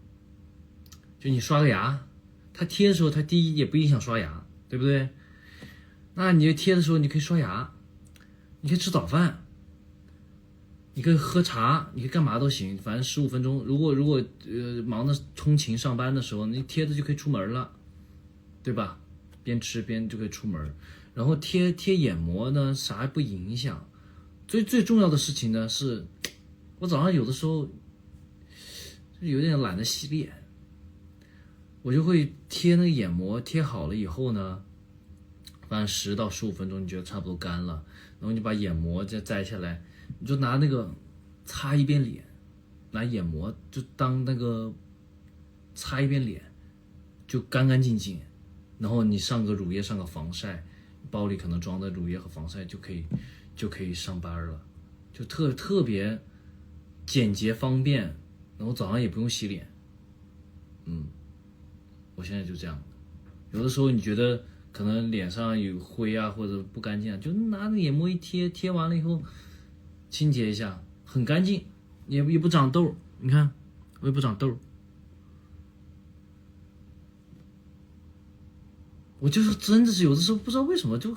就你刷个牙，它贴的时候，它第一也不影响刷牙，对不对？那你贴的时候，你可以刷牙，你可以吃早饭，你可以喝茶，你可以干嘛都行，反正15分钟。如果忙着通勤上班的时候，你贴着就可以出门了，对吧？边吃边就可以出门。然后贴眼膜呢，啥也不影响。最重要的事情呢是，我早上有的时候就有点懒得洗脸，我就会贴那个眼膜，贴好了以后呢，反正10到15分钟，你觉得差不多干了，然后你把眼膜再摘下来，你就拿那个擦一遍脸，拿眼膜就当那个擦一遍脸，就干干净净，然后你上个乳液，上个防晒，包里可能装的乳液和防晒就可以上班了，就特别简洁方便，然后早上也不用洗脸。我现在就这样，有的时候你觉得可能脸上有灰啊或者不干净啊，就拿那个眼膜一贴，贴完了以后清洁一下，很干净，也不长痘。你看我也不长痘，我就是真的是有的时候不知道为什么就，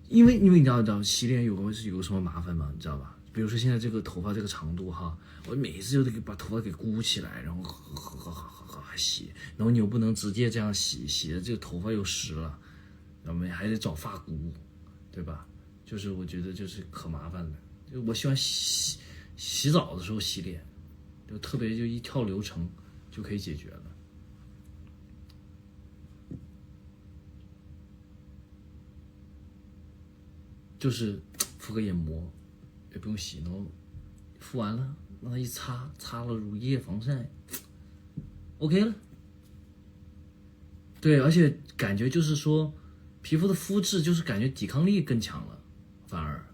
因为你知道洗脸有个什么麻烦吗？你知道吧？比如说现在这个头发这个长度哈，我每次就得把头发给箍起来，然后还洗，然后你又不能直接这样洗，洗的这个头发又湿了，然后还得找发箍，对吧？就是我觉得就是可麻烦了，就我喜欢洗澡的时候洗脸，就特别就一跳流程就可以解决了。就是敷个眼膜，也不用洗，然后敷完了让它一擦，擦了乳液防晒 ，OK 了。对，而且感觉就是说，皮肤的肤质就是感觉抵抗力更强了，反而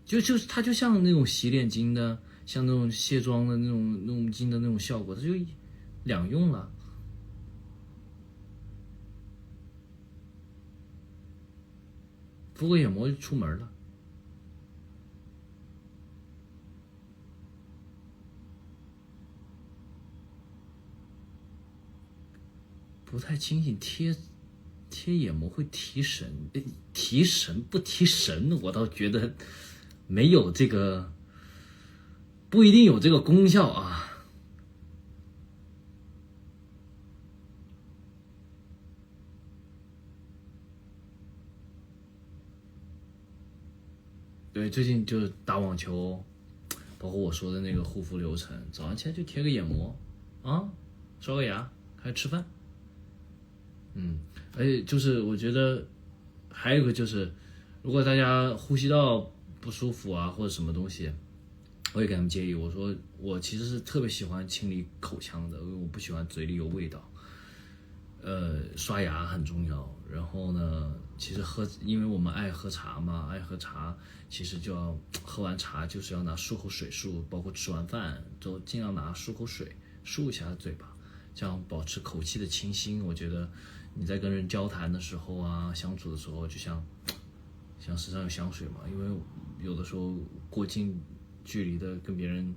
就是它就像那种洗脸巾的，像那种卸妆的那种巾的那种效果，它就两用了。敷个眼膜就出门了。不太清醒，贴眼膜会提神，提神不提神，我倒觉得没有这个，不一定有这个功效啊。对，最近就是打网球，包括我说的那个护肤流程，早上起来就贴个眼膜，啊，刷个牙，还吃饭。而且就是我觉得还有一个就是，如果大家呼吸道不舒服啊或者什么东西，我也给他们建议，我说我其实是特别喜欢清理口腔的，因为我不喜欢嘴里有味道。刷牙很重要。然后呢，其实因为我们爱喝茶嘛，爱喝茶，其实就要喝完茶就是要拿漱口水漱，包括吃完饭都尽量拿漱口水漱一下嘴巴，这样保持口气的清新。我觉得你在跟人交谈的时候啊，相处的时候，就像身上有香水嘛，因为有的时候过近距离的跟别人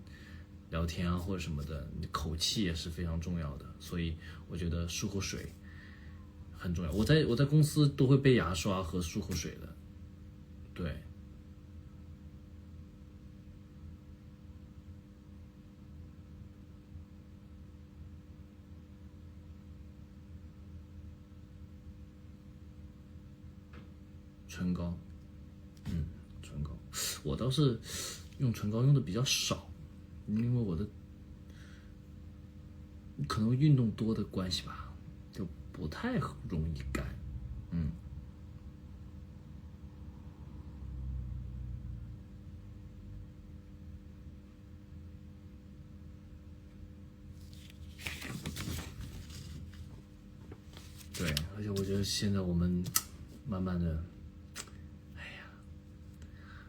聊天啊或者什么的，你口气也是非常重要的，所以我觉得漱口水很重要。我在公司都会备牙刷和漱口水的，对。唇膏，唇膏，我倒是用唇膏用的比较少，因为我的可能运动多的关系吧，就不太容易干。且我觉得现在我们慢慢的，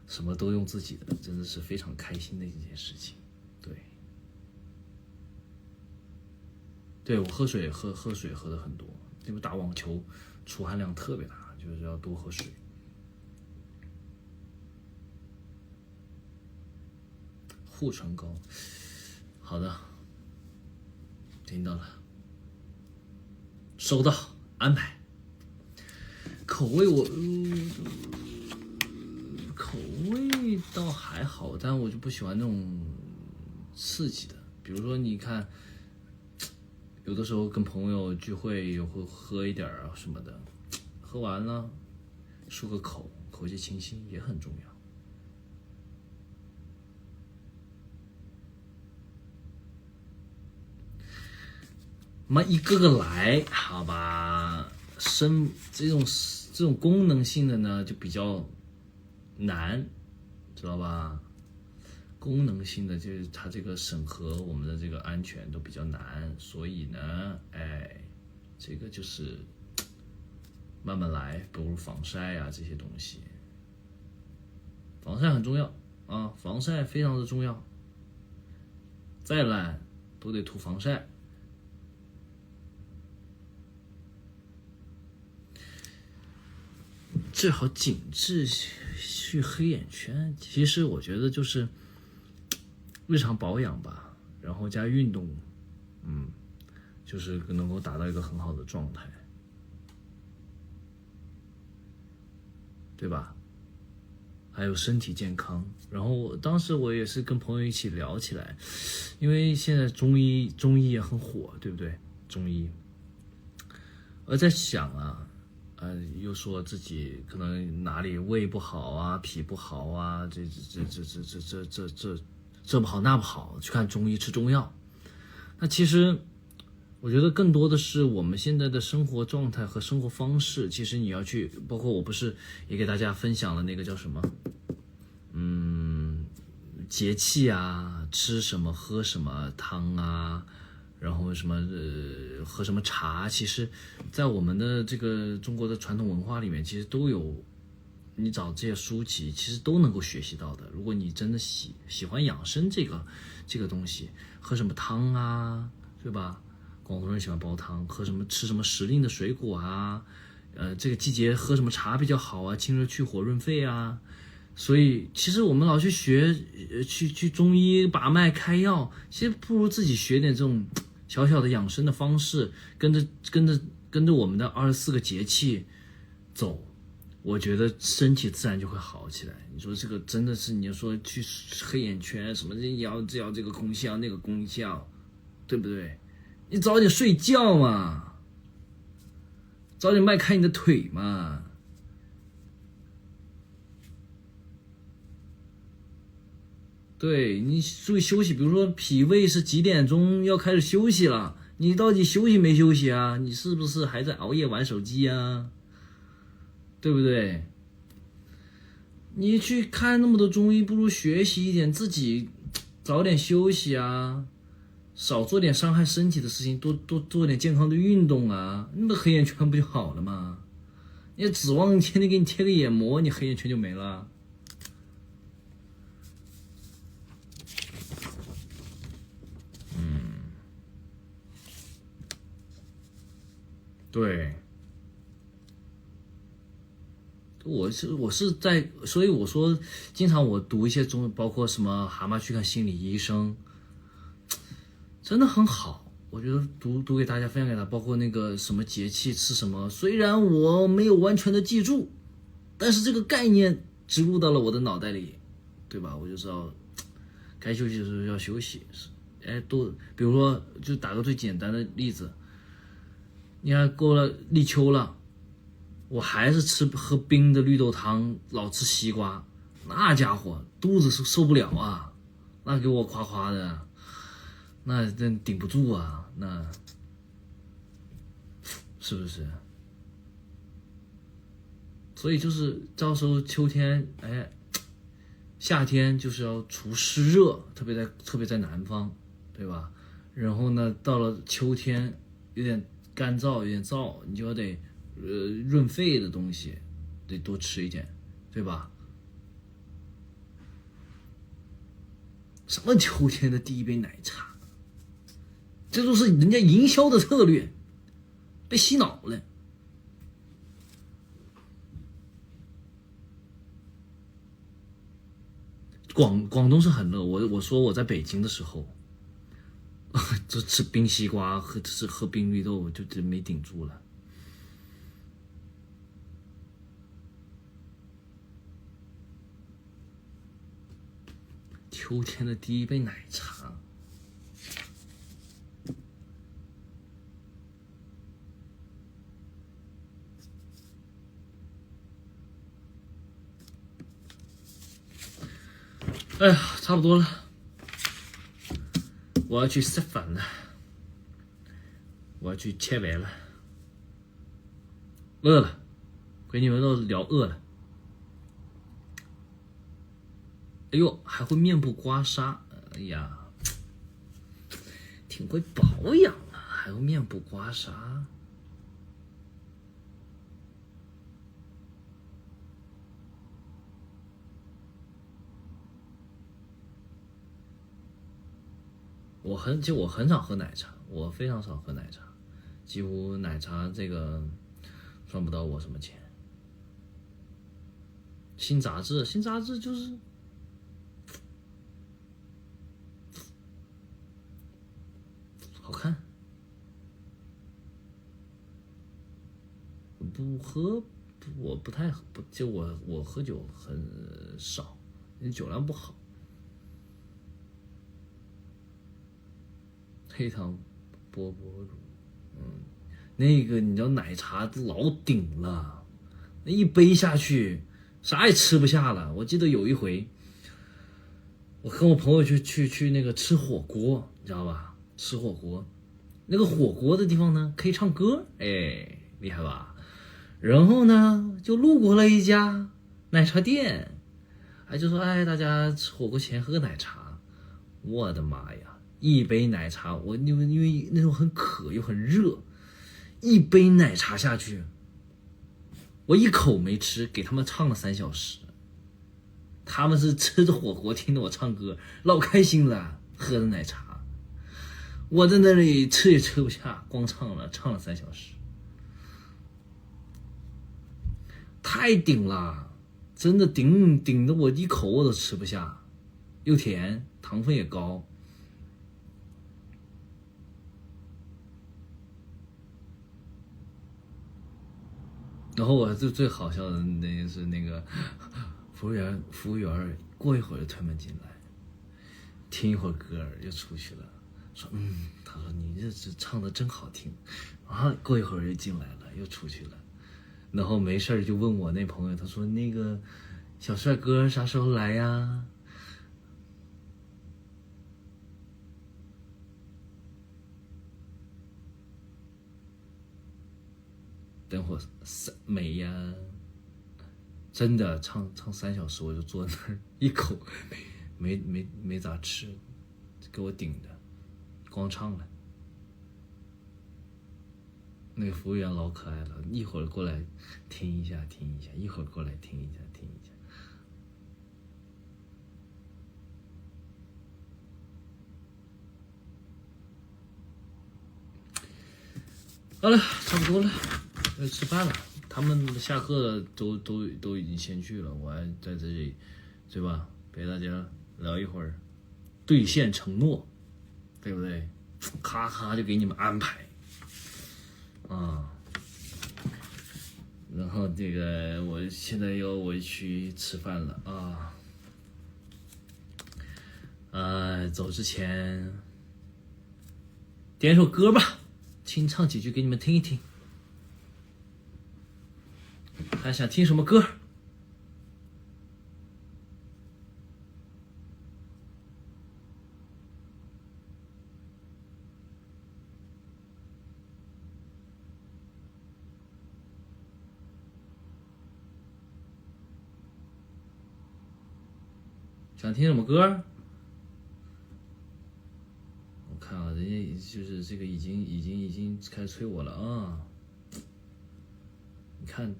什么都用自己的，真的是非常开心的一件事情。对，我喝水喝的很多，因为打网球出汗量特别大，就是要多喝水。护唇膏，好的，听到了，收到，安排。口味口味倒还好，但我就不喜欢那种刺激的，比如说你看。有的时候跟朋友聚会也会喝一点啊什么的，喝完了漱个口，口气清新也很重要。妈一个个来，好吧？这种功能性的呢就比较难，知道吧？功能性的就是它这个审核我们的这个安全都比较难，所以呢，这个就是慢慢来，比如防晒啊这些东西，防晒很重要啊，防晒非常的重要，再懒都得涂防晒。治好紧致去黑眼圈，其实我觉得就是日常保养吧，然后加运动，就是能够达到一个很好的状态，对吧？还有身体健康。然后当时我也是跟朋友一起聊起来，因为现在中医也很火，对不对？中医，我在想啊。又说自己可能哪里胃不好啊，脾不好啊，这不好那不好，去看中医吃中药。那其实我觉得更多的是我们现在的生活状态和生活方式，其实你要去，包括我不是也给大家分享了那个叫什么，节气啊，吃什么喝什么汤啊。然后什么喝什么茶，其实在我们的这个中国的传统文化里面，其实都有，你找这些书籍其实都能够学习到的。如果你真的喜欢养生这个东西，喝什么汤啊，对吧？广东人喜欢煲汤，吃什么时令的水果啊，这个季节喝什么茶比较好啊，清热去火润肺啊。所以其实我们老去学去中医把脉开药，其实不如自己学点这种小小的养生的方式，跟着我们的24个节气走，我觉得身体自然就会好起来。你说这个真的是，你说去黑眼圈什么的，要这个功效那个功效，对不对？你早点睡觉嘛，早点迈开你的腿嘛。对，你注意休息，比如说脾胃是几点钟要开始休息了，你到底休息没休息啊？你是不是还在熬夜玩手机啊？对不对？你去看那么多中医，不如学习一点，自己早点休息啊，少做点伤害身体的事情，多做点健康的运动啊，那黑眼圈不就好了吗？你指望天天给你贴个眼膜，你黑眼圈就没了？对，我是在，所以我说，经常我读一些包括什么蛤蟆去看心理医生，真的很好，我觉得读给大家分享给他，包括那个什么节气吃什么，虽然我没有完全的记住，但是这个概念植入到了我的脑袋里，对吧？我就知道该休息的时候要休息，比如说就打个最简单的例子。你看过了立秋了，我还是喝冰的绿豆汤，老吃西瓜，那家伙肚子受不了啊，那给我夸夸的，那真顶不住啊，那是不是？所以就是到时候秋天，夏天就是要除湿热，特别在南方，对吧？然后呢，到了秋天有点干燥有点燥，你就得润肺的东西，得多吃一点，对吧？什么秋天的第一杯奶茶，这都是人家营销的策略，被洗脑了。广东是很热，我说我在北京的时候，就吃冰西瓜喝冰绿豆，就真没顶住了。秋天的第一杯奶茶，哎呀，差不多了，我要去吃饭了，我要去切饭了，饿了，跟你们都聊饿了。哎呦，还会面部刮痧，哎呀，挺会保养啊，还会面部刮痧。我很少喝奶茶，我非常少喝奶茶，几乎奶茶这个赚不到我什么钱。新杂志就是好看，不喝，我不太不就我喝酒很少，酒量不好。黑糖波波乳，那个你知道奶茶老顶了，那一杯下去啥也吃不下了。我记得有一回，我跟我朋友去那个吃火锅，你知道吧？吃火锅，那个火锅的地方呢可以唱歌，哎，厉害吧？然后呢就路过了一家奶茶店，就说大家吃火锅前喝个奶茶。我的妈呀！一杯奶茶，我因为那种很渴又很热，一杯奶茶下去，我一口没吃，给他们唱了3小时。他们是吃着火锅听着我唱歌，老开心了，喝的奶茶。我在那里吃也吃不下，光唱了3小时，太顶了，真的顶的我一口我都吃不下，又甜，糖分也高。然后我最好笑的那是那个服务员过一会儿就推门进来，听一会儿歌又出去了，说他说你这唱的真好听，啊，过一会儿又进来了又出去了，然后没事就问我那朋友，他说那个小帅哥啥时候来呀？等会儿没呀，真的唱3小时，我就坐那儿一口没咋吃，给我顶的，光唱了。那个服务员老可爱了，一会儿过来听一下，一会儿过来听一下。好了，差不多了。吃饭了，他们下课都已经先去了，我还在这里，对吧？陪大家聊一会儿，兑现承诺，对不对？咔咔就给你们安排啊。然后这个我现在我去吃饭了啊。走之前点首歌吧，清唱几句给你们听一听。还想听什么歌？想听什么歌？我看啊，人家就是这个已经开始催我了啊。你看，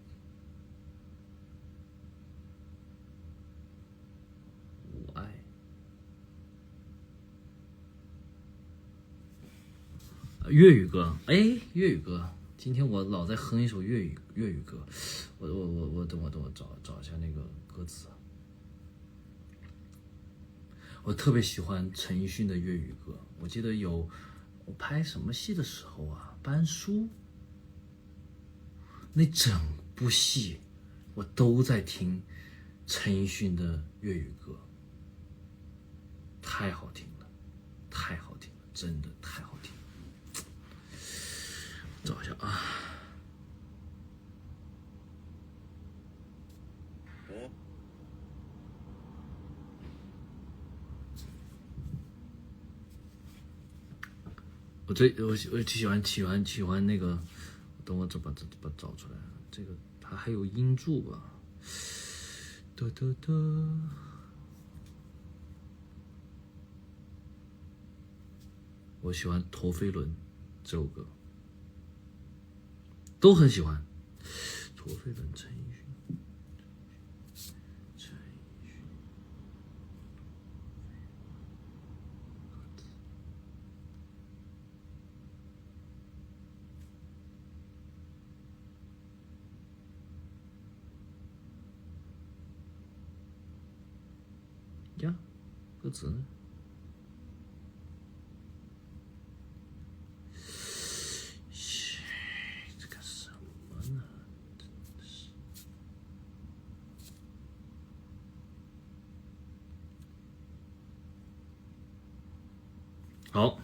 无爱。粤语歌，哎，粤语歌，今天我老在哼一首粤语歌，我等我找一下那个歌词。我特别喜欢陈奕迅的粤语歌，我记得我拍什么戏的时候啊，搬书，那整部戏我都在听陈奕迅的粤语歌，太好听了，太好听了，真的太好听了。找一下啊。我喜欢那个，等我把找出来。这个它还有音柱吧？我喜欢陀飞轮这首歌，都很喜欢。陀飞轮，陈奕迅。呀，歌词呢？这个什么呢？真的是。好。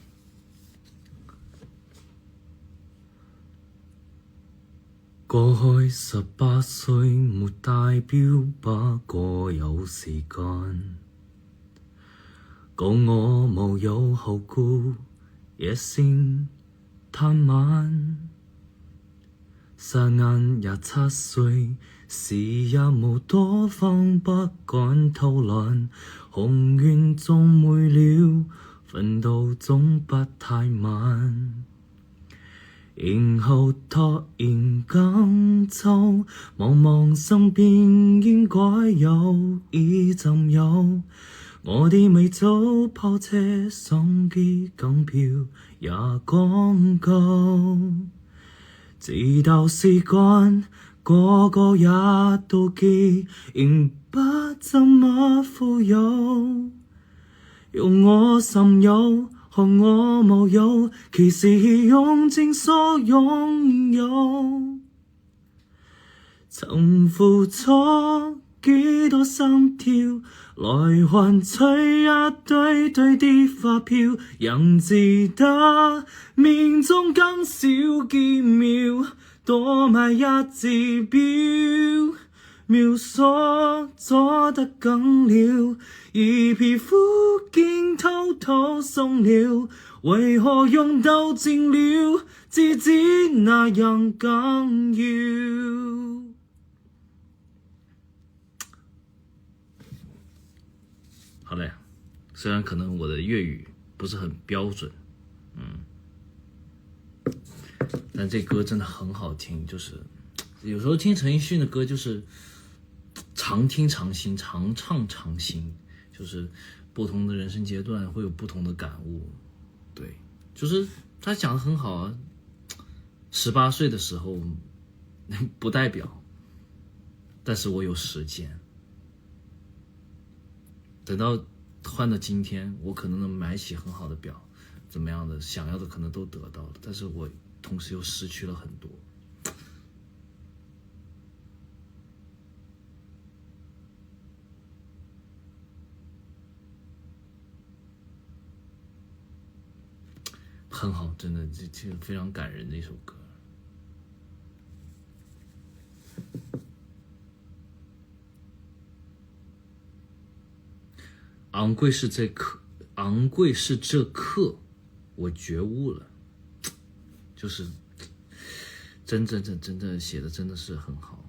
過去18歲沒代表，不過有時間。講我無有後顧，野性貪慢。霎眼27歲，時也無多方，不敢偷懶。宏願縱沒了，奮鬥總不太晚。然後突然間就望望身邊應該有已浸有。我啲美酒跑車相機緊票也講究，直到時間個個也妒忌，仍不怎麼富有。用我甚有，看我無有，其實用盡所擁有。曾付出幾多心跳，來換取一堆堆的發票，人值得命中更少幾秒，多買一支錶，秒鎖咗得緊了，而皮膚竟偷偷鬆了，為何用到盡了，至知那樣緊要。好嘞，虽然可能我的粤语不是很标准，但这歌真的很好听，就是有时候听陈奕迅的歌就是常听常新，常唱常新，就是不同的人生阶段会有不同的感悟。对，就是他讲的很好啊，18岁的时候不代表，但是我有时间。等到换到今天，我可能能买起很好的表，怎么样的想要的可能都得到了，但是我同时又失去了很多。很好，真的，这个非常感人的一首歌。昂贵是这刻，我觉悟了，就是真的写的真的是很好，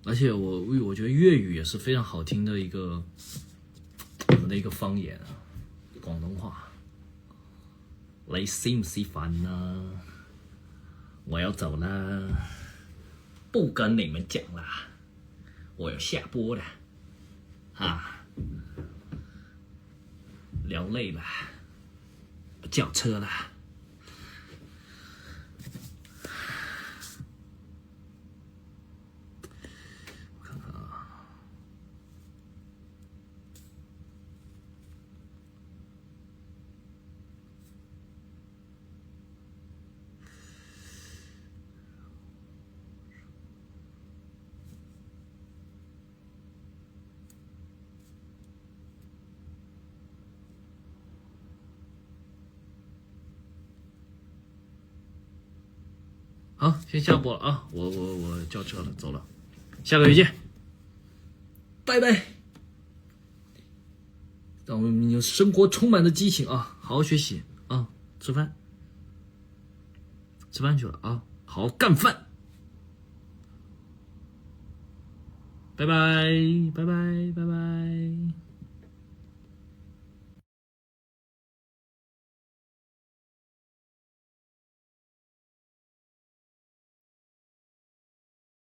而且我觉得粤语也是非常好听的我们的一个方言啊，廣東話。你識唔識煩啊？我要走了，不跟你们讲啦，我要下播了，啊，聊累了，叫车了。我看看啊。好，先下播了啊！我叫车了，走了，下个月见，拜拜。让我们有生活充满着激情啊！好好学习啊！吃饭去了啊！好好干饭。拜拜。